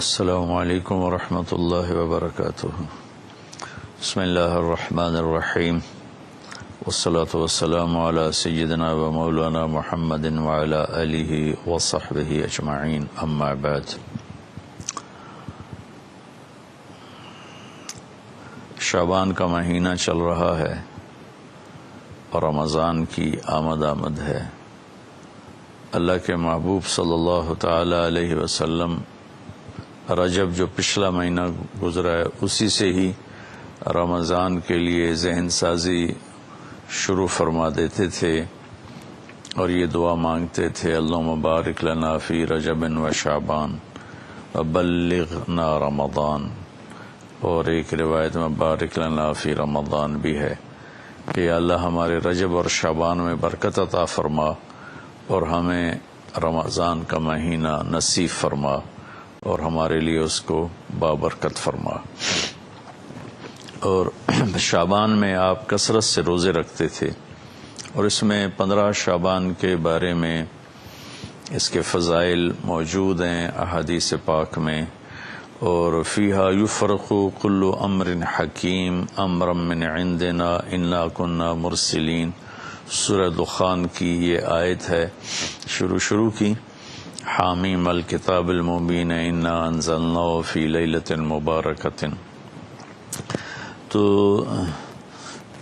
السلام علیکم ورحمۃ اللہ وبرکاتہ۔ بسم اللہ الرحمن الرحیم، والصلاة والسلام علی سیدنا و مولانا محمد وعلی آلہ وصحبہ اجمعین، اما بعد۔ شعبان کا مہینہ چل رہا ہے اور رمضان کی آمد ہے۔ اللہ کے محبوب صلی اللہ تعالی علیہ وسلم رجب جو پچھلا مہینہ گزرا ہے اسی سے ہی رمضان کے لیے ذہن سازی شروع فرما دیتے تھے اور یہ دعا مانگتے تھے، اللہم بارک لنا فی رجب و شعبان وبلغنا رمضان، اور ایک روایت میں بارک لنا فی رمضان بھی ہے کہ اللہ ہمارے رجب اور شعبان میں برکت عطا فرما اور ہمیں رمضان کا مہینہ نصیب فرما اور ہمارے لیے اس کو بابرکت فرما۔ اور شعبان میں آپ کثرت سے روزے رکھتے تھے، اور اس میں 15 شعبان کے بارے میں اس کے فضائل موجود ہیں احادیث پاک میں، اور فیہا یفرق کل امر حکیم امرا من عندنا انا کنا مرسلین، سورہ دخان کی یہ آیت ہے شروع کی، حامیم الکتاب المبین انا انزلناہ فی لیلۃ مبارکۃ۔ تو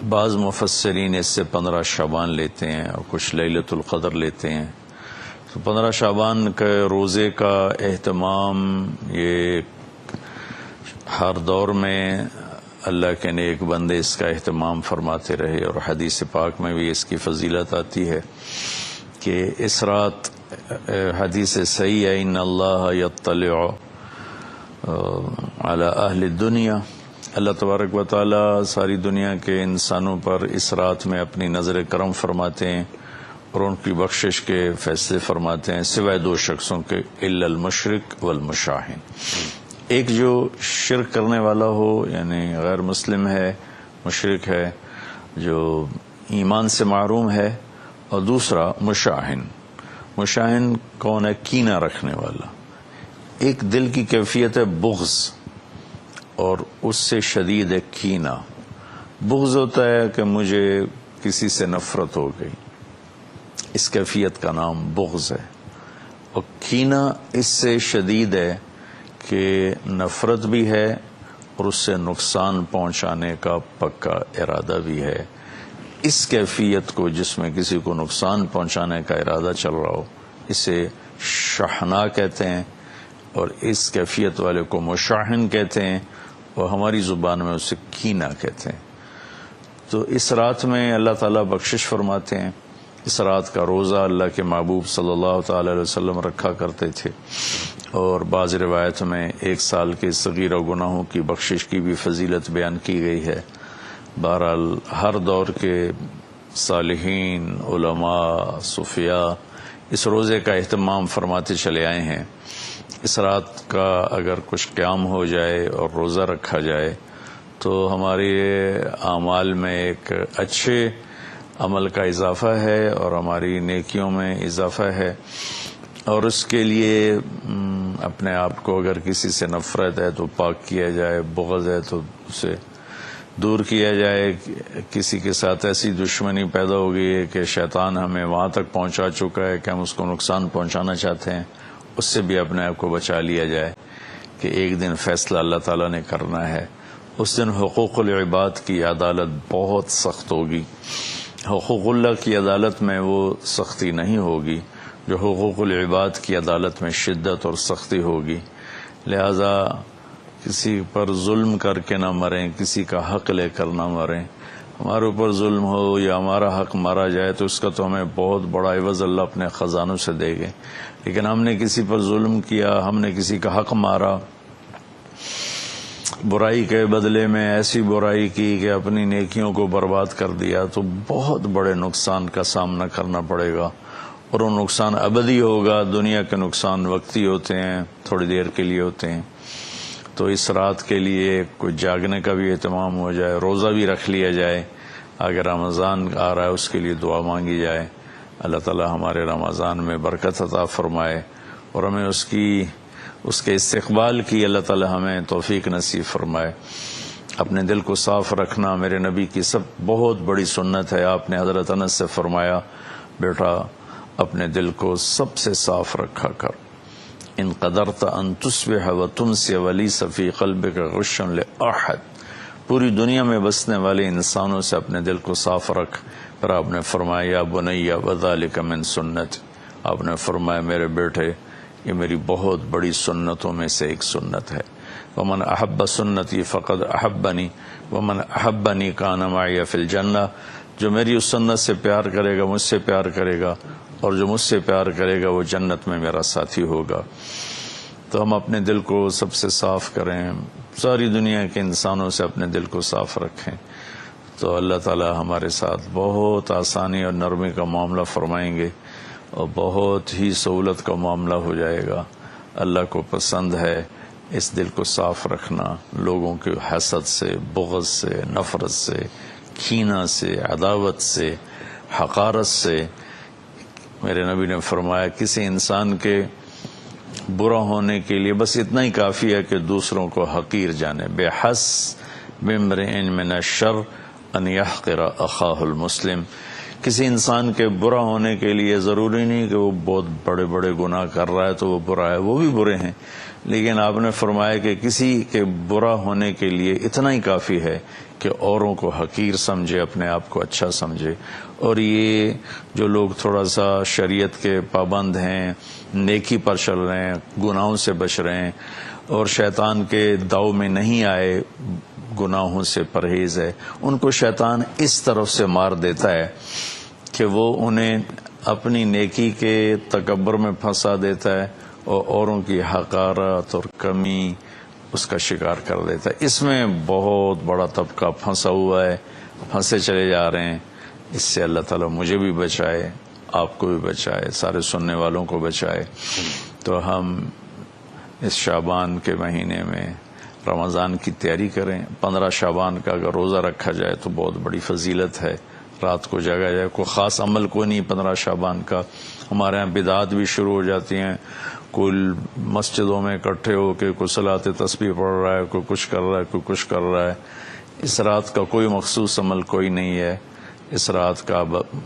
بعض مفسرین اس سے 15 شعبان لیتے ہیں اور کچھ لیلۃ القدر لیتے ہیں۔ تو 15 شعبان کے روزے کا اہتمام یہ ہر دور میں اللہ کے نیک بندے اس کا اہتمام فرماتے رہے، اور حدیث پاک میں بھی اس کی فضیلت آتی ہے کہ اس رات حدیث صحیح ہے، ان اللہ یطلع علی اہل الدنیا، اللہ تبارک و تعالی ساری دنیا کے انسانوں پر اس رات میں اپنی نظر کرم فرماتے ہیں اور ان کی بخشش کے فیصلے فرماتے ہیں، سوائے 2 شخصوں کے، الا المشرک والمشاہن، ایک جو شرک کرنے والا ہو یعنی غیر مسلم ہے، مشرک ہے جو ایمان سے محروم ہے، اور دوسرا مشاہن کون ہے؟ کینہ رکھنے والا۔ ایک دل کی کیفیت ہے بغض، اور اس سے شدید ہے کینہ۔ بغض ہوتا ہے کہ مجھے کسی سے نفرت ہو گئی، اس کیفیت کا نام بغض ہے، اور کینہ اس سے شدید ہے کہ نفرت بھی ہے اور اس سے نقصان پہنچانے کا پکا ارادہ بھی ہے۔ اس کیفیت کو، جس میں کسی کو نقصان پہنچانے کا ارادہ چل رہا ہو، اسے شحناء کہتے ہیں، اور اس کیفیت والے کو مشاحن کہتے ہیں، اور ہماری زبان میں اسے کینہ کہتے ہیں۔ تو اس رات میں اللہ تعالیٰ بخشش فرماتے ہیں۔ اس رات کا روزہ اللہ کے محبوب صلی اللہ تعالی علیہ وسلم رکھا کرتے تھے، اور بعض روایت میں 1 سال کے صغیرہ گناہوں کی بخشش کی بھی فضیلت بیان کی گئی ہے۔ بہرحال ہر دور کے صالحین، علماء، صوفیاء اس روزے کا اہتمام فرماتے چلے آئے ہیں۔ اس رات کا اگر کچھ قیام ہو جائے اور روزہ رکھا جائے تو ہمارے اعمال میں ایک اچھے عمل کا اضافہ ہے اور ہماری نیکیوں میں اضافہ ہے، اور اس کے لیے اپنے آپ کو اگر کسی سے نفرت ہے تو پاک کیا جائے، بغض ہے تو اسے دور کیا جائے، کسی کے ساتھ ایسی دشمنی پیدا ہو گئی ہے کہ شیطان ہمیں وہاں تک پہنچا چکا ہے کہ ہم اس کو نقصان پہنچانا چاہتے ہیں، اس سے بھی اپنے آپ کو بچا لیا جائے کہ ایک دن فیصلہ اللہ تعالیٰ نے کرنا ہے۔ اس دن حقوق العباد کی عدالت بہت سخت ہوگی۔ حقوق اللہ کی عدالت میں وہ سختی نہیں ہوگی جو حقوق العباد کی عدالت میں شدت اور سختی ہوگی، لہذا کسی پر ظلم کر کے نہ مریں، کسی کا حق لے کر نہ مریں۔ ہمارے اوپر ظلم ہو یا ہمارا حق مارا جائے تو اس کا تو ہمیں بہت بڑا عوض اللہ اپنے خزانوں سے دے گے، لیکن ہم نے کسی پر ظلم کیا، ہم نے کسی کا حق مارا، برائی کے بدلے میں ایسی برائی کی کہ اپنی نیکیوں کو برباد کر دیا، تو بہت بڑے نقصان کا سامنا کرنا پڑے گا، اور وہ نقصان ابدی ہوگا۔ دنیا کے نقصان وقتی ہوتے ہیں، تھوڑی دیر کے لیے ہوتے ہیں۔ تو اس رات کے لیے کچھ جاگنے کا بھی اہتمام ہو جائے، روزہ بھی رکھ لیا جائے، اگر رمضان آ رہا ہے اس کے لیے دعا مانگی جائے، اللہ تعالی ہمارے رمضان میں برکت عطا فرمائے اور ہمیں اس کی اس کے استقبال کی اللہ تعالی ہمیں توفیق نصیب فرمائے۔ اپنے دل کو صاف رکھنا میرے نبی کی بہت بڑی سنت ہے۔ آپ نے حضرت انس سے فرمایا، بیٹا اپنے دل کو سب سے صاف رکھا کر، ان قدرت ان تصبح وتمسی ولیس فی قلبک غش لأحد، پوری دنیا میں بسنے والے انسانوں سے اپنے دل کو صاف رکھ۔ پھر آپ نے فرمایا یا بنی وذالک من سنت، آپ نے فرمایا میرے بیٹے یہ میری بہت بڑی سنتوں میں سے ایک سنت ہے۔ ومن احب سنتی فقد احبنی ومن احبنی کان معی فی الجنہ، جو میری اس سنت سے پیار کرے گا مجھ سے پیار کرے گا، اور جو مجھ سے پیار کرے گا وہ جنت میں میرا ساتھی ہوگا۔ تو ہم اپنے دل کو سب سے صاف کریں، ساری دنیا کے انسانوں سے اپنے دل کو صاف رکھیں، تو اللہ تعالی ہمارے ساتھ بہت آسانی اور نرمی کا معاملہ فرمائیں گے، اور بہت ہی سہولت کا معاملہ ہو جائے گا۔ اللہ کو پسند ہے اس دل کو صاف رکھنا، لوگوں کے حسد سے، بغض سے، نفرت سے، کینہ سے، عداوت سے، حقارت سے۔ میرے نبی نے فرمایا کسی انسان کے برا ہونے کے لیے بس اتنا ہی کافی ہے کہ دوسروں کو حقیر جانے، بِحَسْبِ امْرِئٍ مِّنَ الشَّرِّ أَن يَحْقِرَ أَخَاهُ الْمُسْلِمَ، کسی انسان کے برا ہونے کے لیے ضروری نہیں کہ وہ بہت بڑے بڑے گناہ کر رہا ہے تو وہ برا ہے، وہ بھی برے ہیں، لیکن آپ نے فرمایا کہ کسی کے برا ہونے کے لیے اتنا ہی کافی ہے کہ اوروں کو حقیر سمجھے، اپنے آپ کو اچھا سمجھے۔ اور یہ جو لوگ تھوڑا سا شریعت کے پابند ہیں، نیکی پر چل رہے ہیں، گناہوں سے بچ رہے ہیں، اور شیطان کے داؤ میں نہیں آئے، گناہوں سے پرہیز ہے، ان کو شیطان اس طرف سے مار دیتا ہے کہ وہ انہیں اپنی نیکی کے تکبر میں پھنسا دیتا ہے، اور اوروں کی حقارت اور کمی اس کا شکار کر دیتا ہے۔ اس میں بہت بڑا طبقہ پھنسا ہوا ہے، پھنسے چلے جا رہے ہیں۔ اس سے اللہ تعالیٰ مجھے بھی بچائے، آپ کو بھی بچائے، سارے سننے والوں کو بچائے۔ تو ہم اس شعبان کے مہینے میں رمضان کی تیاری کریں۔ 15 شعبان کا اگر روزہ رکھا جائے تو بہت بڑی فضیلت ہے، رات کو جاگا جائے۔ کوئی خاص عمل کوئی نہیں 15 شعبان کا۔ ہمارے ہاں بدعات بھی شروع ہو جاتی ہیں، کوئی مسجدوں میں اکٹھے ہو کے کوئی صلاۃ تسبیح پڑھ رہا ہے، کوئی کچھ کر رہا ہے، کوئی کچھ کر رہا ہے۔ اس رات کا کوئی مخصوص عمل کوئی نہیں ہے، اس رات کا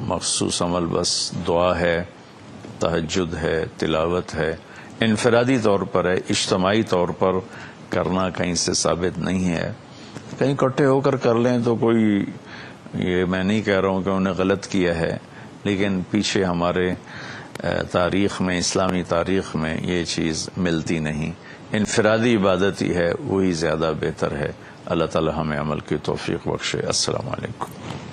مخصوص عمل بس دعا ہے، تہجد ہے، تلاوت ہے، انفرادی طور پر ہے، اجتماعی طور پر کرنا کہیں سے ثابت نہیں ہے۔ کہیں اکٹھے ہو کر کر لیں تو کوئی، یہ میں نہیں کہہ رہا ہوں کہ انہیں غلط کیا ہے، لیکن پیچھے ہمارے تاریخ میں، اسلامی تاریخ میں یہ چیز ملتی نہیں۔ انفرادی عبادت ہی ہے، وہی زیادہ بہتر ہے۔ اللہ تعالی ہمیں عمل کی توفیق بخشے۔ السلام علیکم۔